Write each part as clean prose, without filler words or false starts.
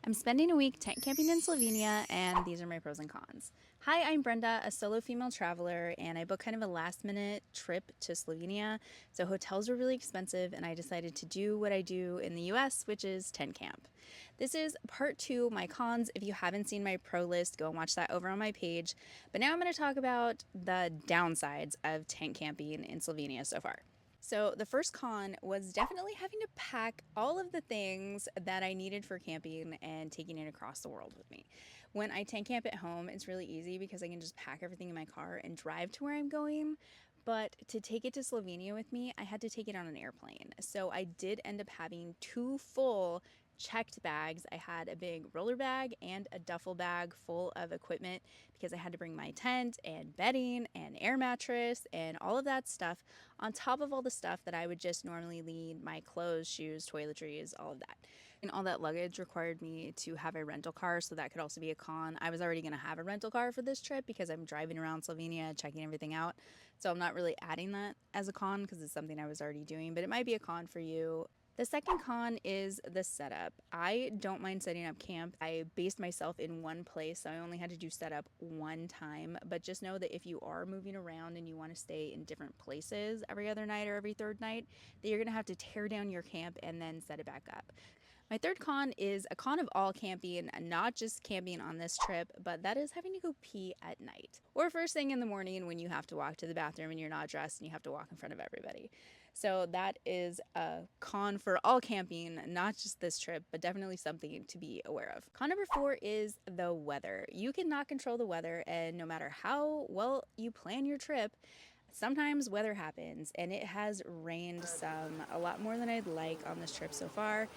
I'm spending a week tent camping in Slovenia, and these are my pros and cons. Hi, I'm Brenda, a solo female traveler, and I booked kind of a last minute trip to Slovenia. So hotels were really expensive, and I decided to do what I do in the US, which is tent camp. This is part two, my cons. If you haven't seen my pro list, go and watch that over on my page. But now I'm going to talk about the downsides of tent camping in Slovenia so far. So, the first con was definitely having to pack all of the things that I needed for camping and taking it across the world with me. When I tent camp at home, it's really easy because I can just pack everything in my car and drive to where I'm going. But to take it to Slovenia with me, I had to take it on an airplane. So, I did end up having two full checked bags. I had a big roller bag and a duffel bag full of equipment because I had to bring my tent and bedding and air mattress and all of that stuff on top of all the stuff that I would just normally need, my clothes, shoes, toiletries, all of that. And all that luggage required me to have a rental car, so that could also be a con. I was already going to have a rental car for this trip because I'm driving around Slovenia, checking everything out. So I'm not really adding that as a con because it's something I was already doing, but it might be a con for you. The second con is the setup. I don't mind setting up camp. I based myself in one place, so I only had to do setup one time. But just know that if you are moving around and you want to stay in different places every other night or every third night, that you're going to have to tear down your camp and then set it back up. My third con is a con of all camping, not just camping on this trip, but that is having to go pee at night or first thing in the morning when you have to walk to the bathroom and you're not dressed and you have to walk in front of everybody. So that is a con for all camping, not just this trip, but definitely something to be aware of. Con number four is the weather. You cannot control the weather, and no matter how well you plan your trip, sometimes weather happens, and it has rained a lot more than I'd like on this trip so far.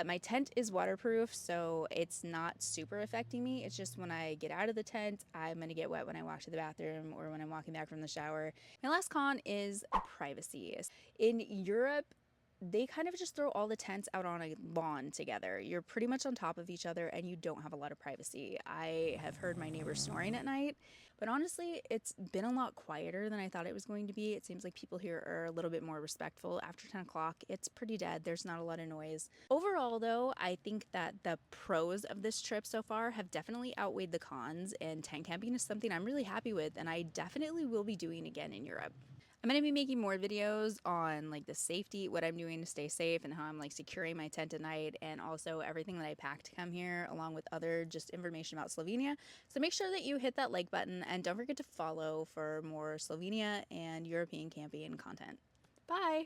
My tent is waterproof, so it's not super affecting me. It's just when I get out of the tent, I'm gonna get wet when I walk to the bathroom or when I'm walking back from the shower. My last con is privacy. In Europe, they kind of just throw all the tents out on a lawn together. You're pretty much on top of each other and you don't have a lot of privacy. I have heard my neighbors snoring at night, but honestly, it's been a lot quieter than I thought it was going to be. It seems like people here are a little bit more respectful. After 10 o'clock, it's pretty dead. There's not a lot of noise. Overall, though, I think that the pros of this trip so far have definitely outweighed the cons, and tent camping is something I'm really happy with, and I definitely will be doing again in Europe. I'm going to be making more videos on like the safety, what I'm doing to stay safe and how I'm like securing my tent at night, and also everything that I packed to come here along with other just information about Slovenia. So make sure that you hit that like button and don't forget to follow for more Slovenia and European camping content. Bye!